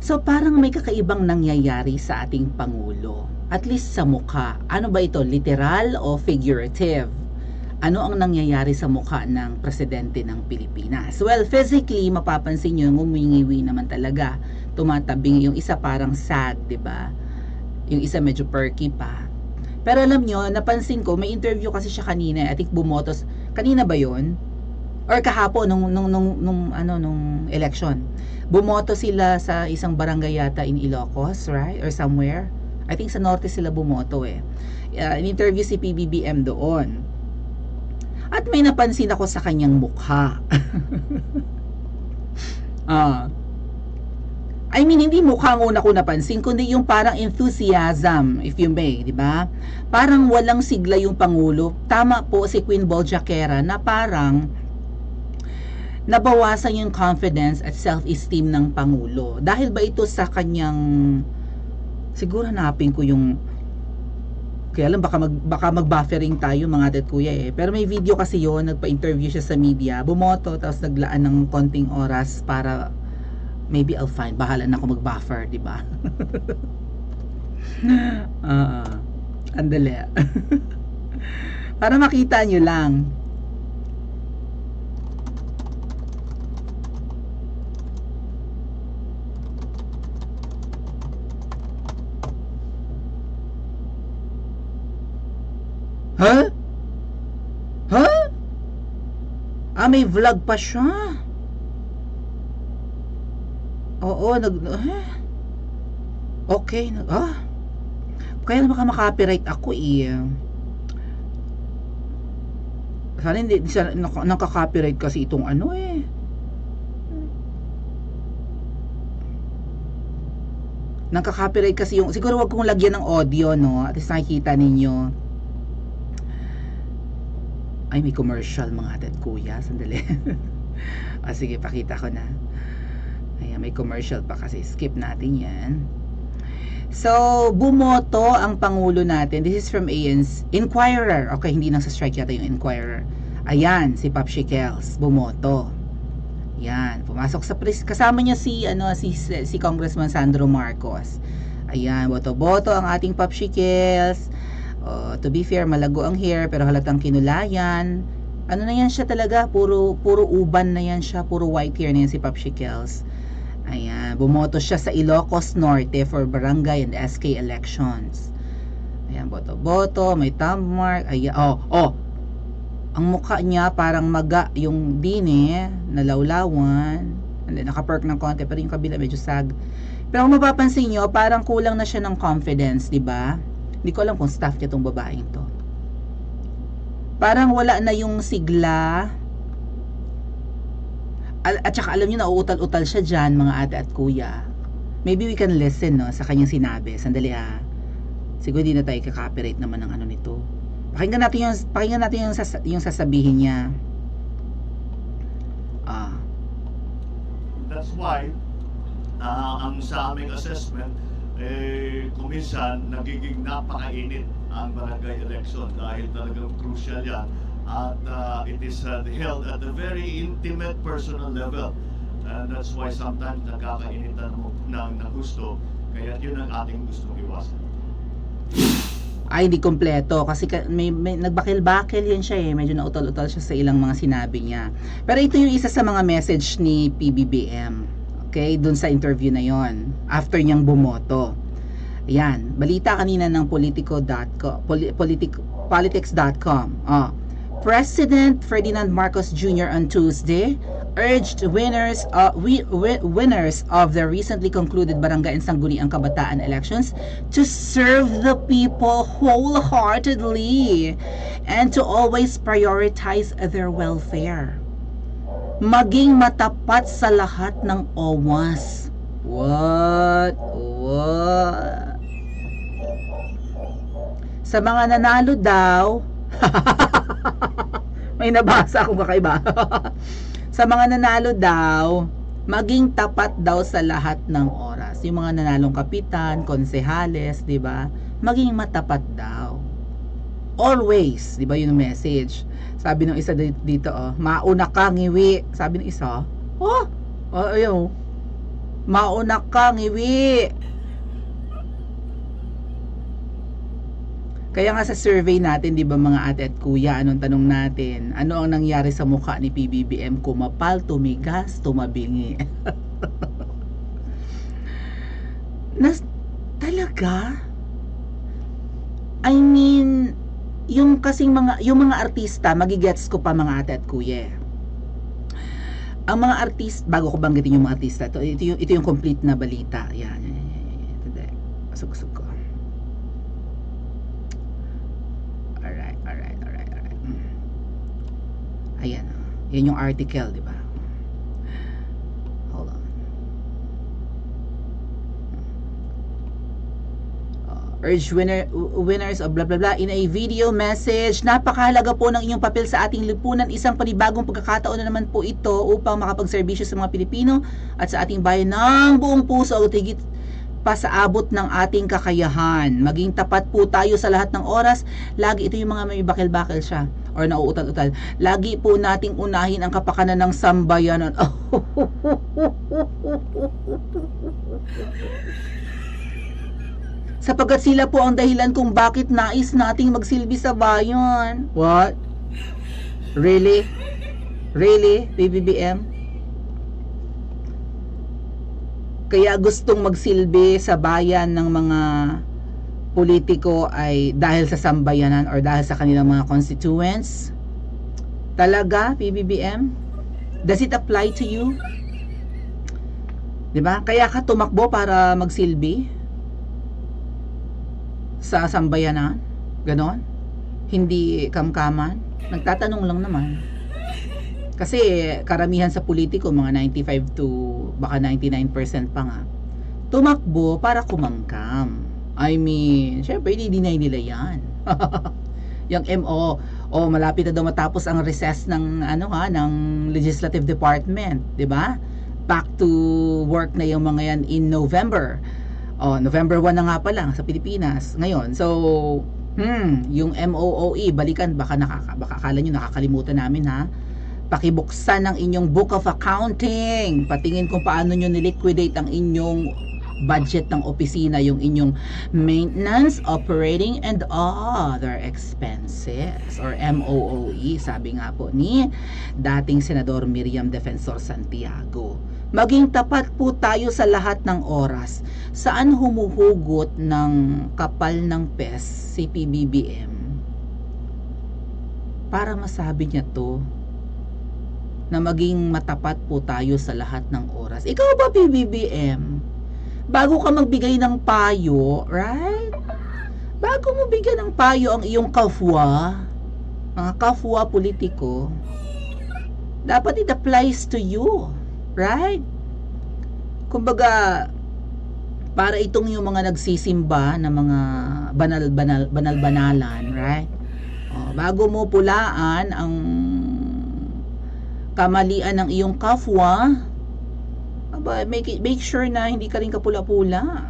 So parang may kakaibang nangyayari sa ating Pangulo. At least sa mukha. Ano ba ito? Literal o figurative? Ano ang nangyayari sa mukha ng presidente ng Pilipinas? Well, physically, mapapansin nyo, ngumingiwi naman talaga. Tumatabing yung isa parang sad, di ba? Yung isa medyo perky pa. Pero alam nyo, napansin ko, may interview kasi siya kanina. I think bumotos. Kanina ba yon? Or kahapon nung election. Bumoto sila sa isang barangay yata in Ilocos, right? Or somewhere. I think sa norte sila bumoto eh. In-interview si PBBM doon. At may napansin ako sa kanyang mukha. I mean, hindi mukha ang una ko napansin, kundi yung parang enthusiasm, if you may, di ba? Parang walang sigla yung Pangulo. Tama po si Queen Boljakera na parang nabawasan yung confidence at self-esteem ng Pangulo. Dahil ba ito sa kanyang, siguro hanapin ko yung, kaya lang baka mag-buffering tayo mga adet kuya eh. Pero may video kasi yon, nagpa-interview siya sa media, bumoto, tapos naglaan ng konting oras para, maybe I'll find, bahala na ako mag-buffer, di ba? Andali. Para makita nyo lang. Huh? Huh? May vlog pa siya. Oo, okay, kaya baka makapiright ako eh. Sana hindi siya nakaka-copyright kasi itong ano eh. Nakaka-copyright kasi yung, siguro wag kong lagyan ng audio, no? At least nakikita ninyo. Ay, may commercial mga atat kuya. Sandali. Sige, pakita ko na. Ayan, may commercial pa kasi. Skip natin yan. So, bumoto ang Pangulo natin. This is from Inquirer. Okay, hindi nang sa strike yata yung Inquirer. Ayan, si Papshi Kels. Bumoto. Yan, pumasok sa kasama niya si Congressman Sandro Marcos. Ayan, boto-boto ang ating Papshi Kels. To be fair, malago ang hair pero halatang kinulayan. Ano na yan siya talaga? Puro uban na yan siya. Puro white hair na yan si Papshi Kels. Ayan, bumoto siya sa Ilocos Norte for barangay and SK elections. Ayan, boto-boto, may thumb mark. Ayan, ang mukha niya parang maga yung dine, nalawlawan. And then, naka-perk ng konti, pero yung kabila medyo sag. Pero kung mapapansin nyo, parang kulang na siya ng confidence, di ba? Hindi ko alam kung staff niya tong babaeng to. Parang wala na yung sigla. At saka alam niyo, nauutal-utal siya dyan, mga ate at kuya. Maybe we can listen, no, sa kanyang sinabi. Sandali siguro di na tayo ka-copyright naman ng ano nito. Pakinggan natin yung sasabihin niya. That's why, ang sa aming assessment, kuminsan nagiging napakainit ang barangay election dahil talagang crucial yan at it is held at a very intimate personal level, and that's why sometimes nagkakainitan ng gusto, kaya yun ang ating gustong iwasan. Ay, di kompleto kasi may nagbakil-bakil yan siya eh, medyo nautal-utal siya sa ilang mga sinabi niya. Pero ito yung isa sa mga message ni PBBM, okay, dun sa interview na yon after niyang bumoto. Ayan, balita kanina ng politics.com. President Ferdinand Marcos Jr. on Tuesday urged winners of the recently concluded Barangay and Sangguniang Kabataan elections to serve the people wholeheartedly and to always prioritize their welfare. Maging matapat sa lahat ng OWAS. What? Sa mga nanalo daw, may nabasa akong kakaiba. Sa mga nanalo daw, maging tapat daw sa lahat ng oras. Yung mga nanalong kapitan, konsehales, di ba? Maging matapat daw. Always, di ba yun yung message? Sabi ng isa dito, mauna ka ngiwi. Sabi ng isa, ayun. Mauna ka, ngiwi. Kaya nga sa survey natin, di ba mga ate at kuya, anong tanong natin? Ano ang nangyari sa mukha ni PBBM? Kumapal, tumigas, tumabingi. Talaga? I mean, yung mga artista, magigets ko pa mga ate at kuya. Ang mga artista, bago ko banggitin yung mga artista, ito yung complete na balita. Yan. Pasok ko. Alright. Ayan. Yan yung article, di ba? Hold on. Urge winners of blah blah blah in a video message. Napakahalaga po ng inyong papel sa ating lipunan. Isang panibagong pagkakataon na naman po ito upang makapagserbisyo sa mga Pilipino at sa ating bayan ng buong puso at higit pa sa abot ng ating kakayahan. Maging tapat po tayo sa lahat ng oras. Lagi ito yung mga may bakil-bakil siya or nauutal-utal. Lagi po nating unahin ang kapakanan ng sambayanan. Sapagkat sila po ang dahilan kung bakit nais nating magsilbi sa bayan. What? Really? Really, PBBM? Kaya gustong magsilbi sa bayan ng mga politiko ay dahil sa sambayanan or dahil sa kanilang mga constituents? Talaga, PBBM? Does it apply to you? Diba? Kaya ka tumakbo para magsilbi sa sambayanan? Ganon? Hindi kamkaman? Nagtatanong lang naman. Kasi karamihan sa politiko, mga 95 to baka 99% pa nga, tumakbo para kumangkam. I mean, syempre, hindi-deny nila yan. Yung MO, malapit na daw matapos ang recess ng, ng Legislative Department, di ba? Back to work na yung mga yan in November. November 1 na nga pa lang sa Pilipinas ngayon. So, yung MOOE, balikan, baka akala nyo nakakalimutan namin ha. Pakibuksan ang inyong book of accounting. Patingin kung paano nyo niliquidate ang inyong budget ng opisina, yung inyong maintenance, operating, and other expenses or MOOE. Sabi nga po ni dating Senador Miriam Defensor Santiago. Maging tapat po tayo sa lahat ng oras. Saan humuhugot ng kapal ng pes si PBBM? Para masabi niya to na maging matapat po tayo sa lahat ng oras. Ikaw ba, PBBM? Bago ka magbigay ng payo, right? Bago mo bigyan ng payo ang iyong kapwa, mga kapwa politiko, dapat it applies to you, right? Kumbaga, para itong yung mga nagsisimba na mga banal-banalan, right? Bago mo pulaan ang kamalian ng iyong kapwa, make sure na hindi ka rin kapula-pula.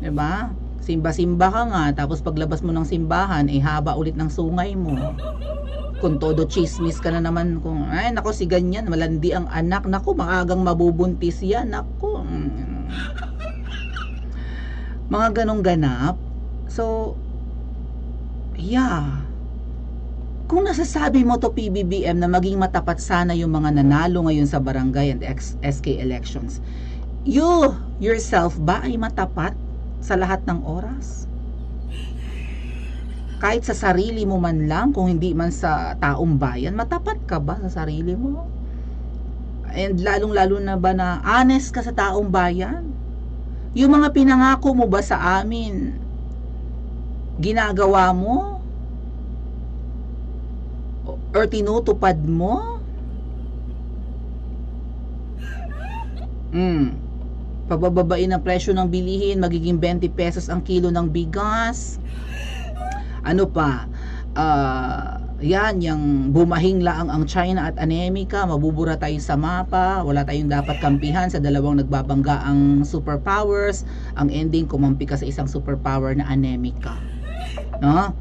Diba? Simba-simba ka nga, tapos paglabas mo ng simbahan, haba ulit ng sungay mo. Kung todo chismis ka na naman, kung, ay, nako si ganyan, malandi ang anak, nako, maagang mabubuntis yan, nako. Mga ganong ganap. So, yeah. Kung nasasabi mo to, PBBM, na maging matapat sana yung mga nanalo ngayon sa barangay and SK elections, you yourself ba ay matapat sa lahat ng oras? Kahit sa sarili mo man lang, kung hindi man sa taong bayan, matapat ka ba sa sarili mo? And lalong-lalo na ba na honest ka sa taong bayan? Yung mga pinangako mo ba sa amin, ginagawa mo? Or tinutupad mo? Pabababain ang presyo ng bilihin, magiging 20 pesos ang kilo ng bigas. Ano pa? Yan, yung bumahing laang ang China at anemika, mabubura tayo sa mapa, wala tayong dapat kampihan sa dalawang nagbabangga ang superpowers, ang ending kumampi ka sa isang superpower na anemika. No?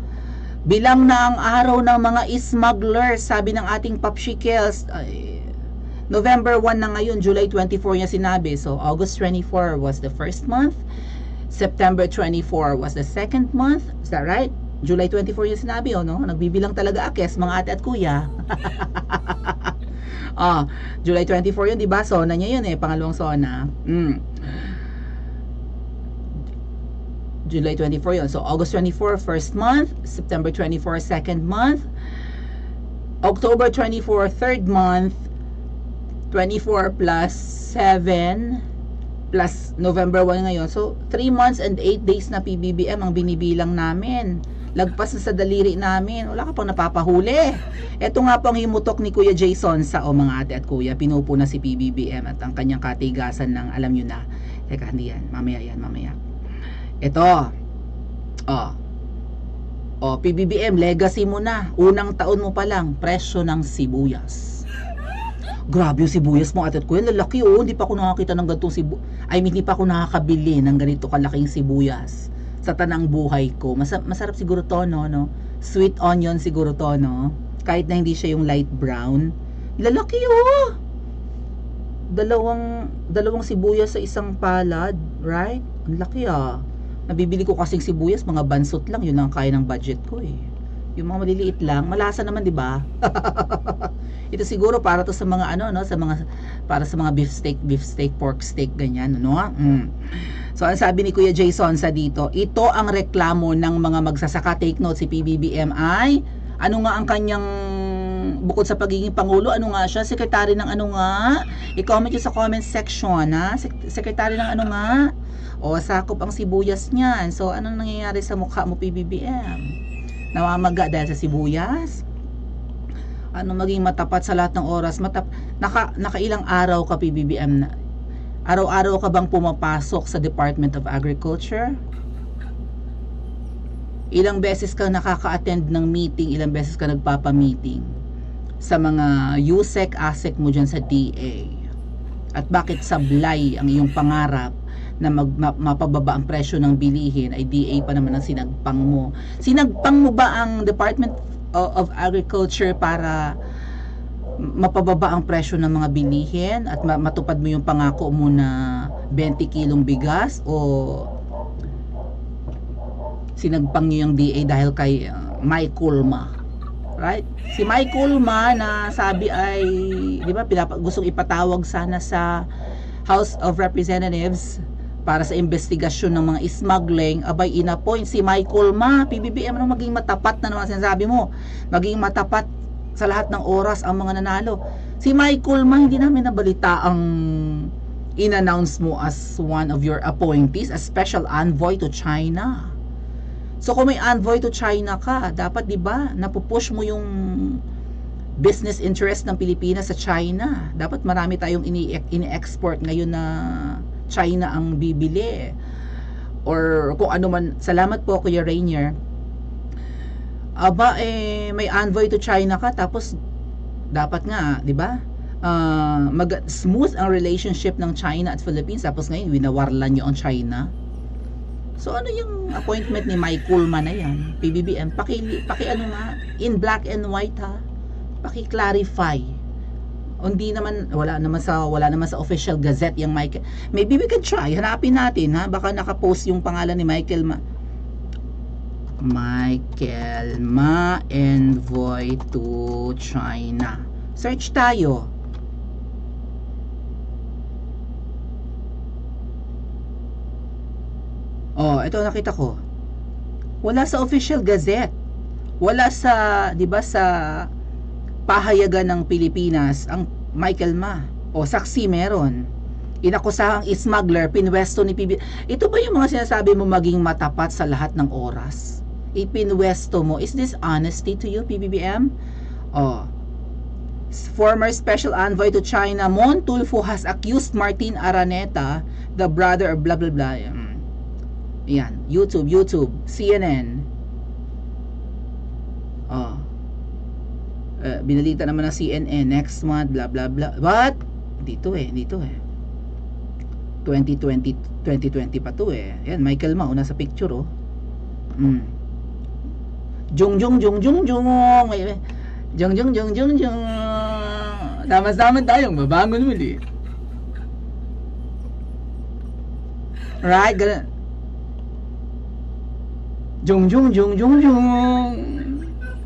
Bilang na ang araw ng mga smugglers, sabi ng ating popsicles, November 1 na ngayon, July 24 niya sinabi. So, August 24 was the first month. September 24 was the second month. Is that right? July 24 niya sinabi, no? Nagbibilang talaga akes, mga ate at kuya. July 24 yun, di ba? Sona niya yun pangalawang sona. July 24 yun. So, August 24, first month. September 24, second month. October 24, third month. 24 plus 7 plus November 1 ngayon. So, 3 months and 8 days na PBBM ang binibilang namin. Lagpas na sa daliri namin. Wala ka pang napapahuli. Ito nga po ang himutok ni Kuya Jason sa mga ate at kuya. Pinupo na si PBBM at ang kanyang katigasan ng alam nyo na. Teka, hindi yan. Mamaya. Ito. PBBM, legacy mo na. Unang taon mo pa lang, presyo ng sibuyas. Grabe yung sibuyas mo, ate at kuya. Lalaki Hindi pa ako nakakita ng ganitong sibuyas. Hindi pa ako nakakabili ng ganito kalaking sibuyas sa tanang buhay ko. Masarap siguro to, no? Sweet onion siguro to, no? Kahit na hindi siya yung light brown. Lalaki Dalawang sibuyas sa isang palad, right? Ang laki Nabibili ko kasing sibuyas, mga bansot lang, yun ang kaya ng budget ko Yung mga maliliit lang, malasa naman, di ba? Ito siguro para to sa mga para sa mga beef steak, pork steak ganyan, So ang sabi ni Kuya Jason sa dito, ito ang reklamo ng mga magsasaka. Take note, si PBBM ay ano nga ang kanyang bukod sa pagiging pangulo, ano nga siya? Sekretary ng ano nga? I-comment nyo sa comment section, Sekretary ng ano nga? Sakop ang sibuyas niyan. So anong nangyayari sa mukha mo, PBBM? Namamaga dahil sa sibuyas? Maging matapat sa lahat ng oras? Nakailang araw ka, PBBM, na araw-araw ka bang pumapasok sa Department of Agriculture? Ilang beses ka nakaka-attend ng meeting? Ilang beses ka nagpapa-meeting sa mga USEC, ASEC mo dyan sa DA? At bakit sablay ang iyong pangarap na mapababa ang presyo ng bilihin ay DA pa naman ang sinagpang mo? Sinagpang mo ba ang Department of Agriculture para mapababa ang presyo ng mga bilihin at matupad mo yung pangako mo na 20 kilong bigas, o sinagpang nyo yung DA dahil kay Mike Kulma, right? Si Mike Kulma na sabi ay, di ba, gustong ipatawag sana sa House of Representatives para sa investigasyon ng mga smuggling, abay inappoint si Mike Kulma. PBBM, maging matapat na naman sinasabi mo, maging matapat sa lahat ng oras ang mga nanalo. Si Mike Kulma, hindi namin nabalita ang in-announce mo as one of your appointees, a special envoy to China. So kung may envoy to China ka, dapat, di ba, napupush mo yung business interest ng Pilipinas sa China. Dapat marami tayong ini-export ngayon na China ang bibili, or kung ano man. Salamat po, Kuya Rainier. May envoy to China ka, tapos dapat nga, di ba, mag-smooth ang relationship ng China at Philippines, tapos ngayon winawarlan nyo ang China. So ano yung appointment ni Mike Kulma na yan? PBBM, paki ano nga, in black and white, paki-clarify. Hindi naman, wala naman sa official gazette yung Michael. Maybe we can try, hanapin natin, baka nakapost yung pangalan ni Michael Ma envoy to China. Search tayo. Ito nakita ko. Wala sa official gazette. Wala sa, 'di ba, sa pahayagan ng Pilipinas ang Michael Ma. Saksi meron. Inakusahang smuggler, pinwesto ni PBBM. Ito ba yung mga sinasabi mo, maging matapat sa lahat ng oras? Ipinwesto mo. Is this honesty to you, PBBM? Former Special Envoy to China, Mon Tulfo, has accused Martin Araneta, the brother of blah blah blah. Yan, YouTube, CNN. Binalita naman ng CNN next month, blah blah blah. But dito 2020 pa to Yan, Michael Ma una sa picture Jung. Sama-sama tayong babangon muli. Right, ganun. Jung, jung, jung, jung, jung.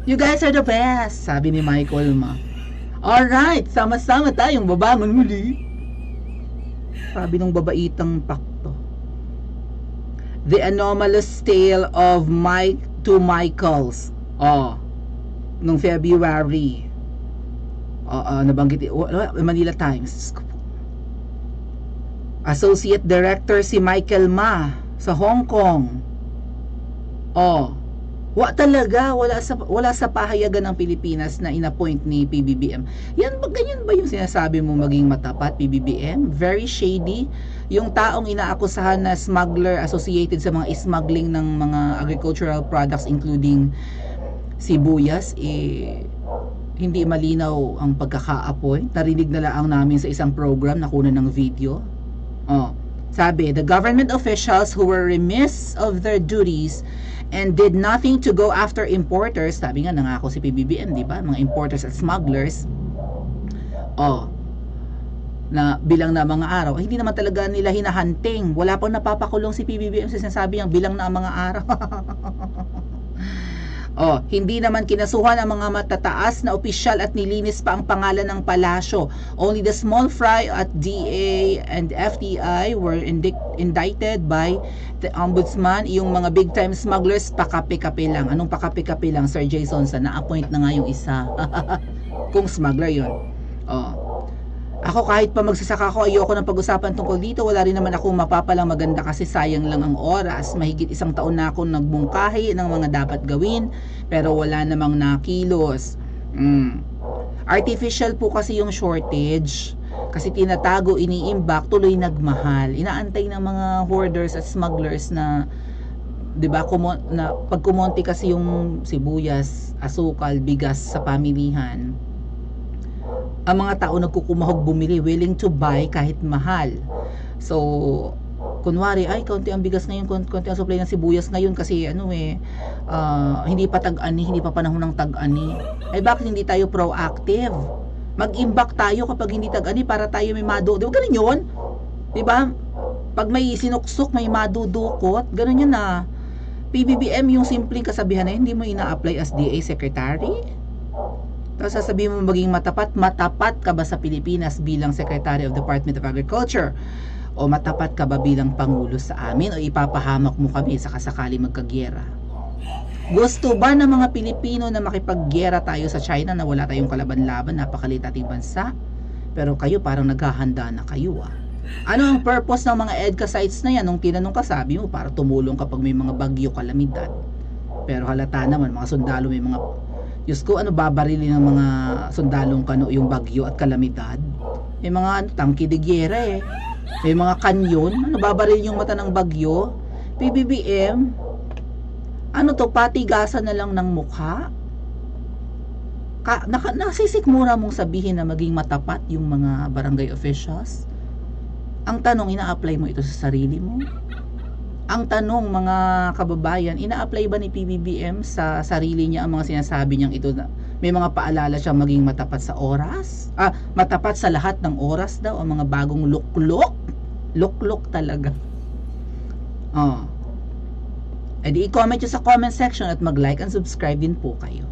You guys are the best, sabi ni Michael Ma. Alright, sama-sama tayong babangon muli. Sabi nung babaitang pakto. The Anomalous Tale of Two Michaels. Nung February. Nabanggit. Manila Times. Associate Director si Michael Ma sa Hong Kong. Talaga, wala sa pahayagan ng Pilipinas na inappoint ni PBBM. Ganyan ba yung sinasabi mo maging matapat, PBBM? Very shady. Yung taong inaakusahan na smuggler associated sa mga smuggling ng mga agricultural products including sibuyas, hindi malinaw ang pagkaka-appoint. Narinig na lang namin sa isang program na kunan ng video. Sabi, the government officials who were remiss of their duties and did nothing to go after importers, sabi nga nangako si PBBM, di ba? Mga importers at smugglers. Na bilang na mga araw, hindi naman talaga nila hinahunting. Wala pang napapakulong si PBBM sa sinasabi niyang bilang na mga araw. Hindi naman kinasuhan ang mga matataas na opisyal at nilinis pa ang pangalan ng palasyo. Only the small fry at DA and FTI were indicted by the ombudsman. Yung mga big time smugglers, pakape-kape lang. Anong pakape-kape lang, Sir Jason? Na-appoint na nga yung isa. Kung smuggler yun. Ako kahit pa magsasaka ko, ayoko ng pag-usapan tungkol dito. Wala rin naman akong mapapalang maganda kasi sayang lang ang oras. Mahigit 1 taon na akong nagbungkahi ng mga dapat gawin, pero wala namang nakilos. Artificial po kasi yung shortage. Kasi tinatago, iniimbak, tuloy nagmahal. Inaantay ng mga hoarders at smugglers na, 'di ba, pag kumonti kasi yung sibuyas, asukal, bigas sa pamilihan, ang mga tao nagkukumahog bumili, willing to buy kahit mahal. So, kunwari, kaunti ang bigas ngayon, kaunti ang supply ng sibuyas ngayon kasi hindi pa tag-ani, hindi pa panahon ng tag-ani. Bakit hindi tayo proactive? Mag-imbak tayo kapag hindi tag-ani para tayo may di ba ganun yun? Di ba? Pag may sinuksok, may madudukot, ganun yun na. PBBM, yung simpleng kasabihan na hindi mo ina-apply as DA Secretary. Tapos sasabihin mo maging matapat ka ba sa Pilipinas bilang Secretary of Department of Agriculture? O matapat ka ba bilang Pangulo sa amin? O ipapahamak mo kami sa kasakali magkagyera? Gusto ba ng mga Pilipino na makipagyera tayo sa China na wala tayong kalaban-laban, napakalit ating bansa? Pero kayo parang naghahanda na kayo Ano ang purpose ng mga EDCA sites na yan? Nung tinanong ka, sabi mo para tumulong kapag may mga bagyo, kalamidad. Pero halata naman, mga sundalo may mga Diyos ko, babarili ng mga sundalong yung bagyo at kalamidad? May mga tangki de gyera May mga kanyon. Babaril yung mata ng bagyo? PBBM, patigasan na lang ng mukha? Nasisikmura mong sabihin na maging matapat yung mga barangay officials? Ang tanong, ina-apply mo ito sa sarili mo? Ang tanong, mga kababayan, ina-apply ba ni PBBM sa sarili niya ang mga sinasabi niyang ito na may mga paalala siya maging matapat sa oras? Matapat sa lahat ng oras daw, ang mga bagong luklok? Luklok talaga. I-comment nyo sa comment section at mag-like and subscribe din po kayo.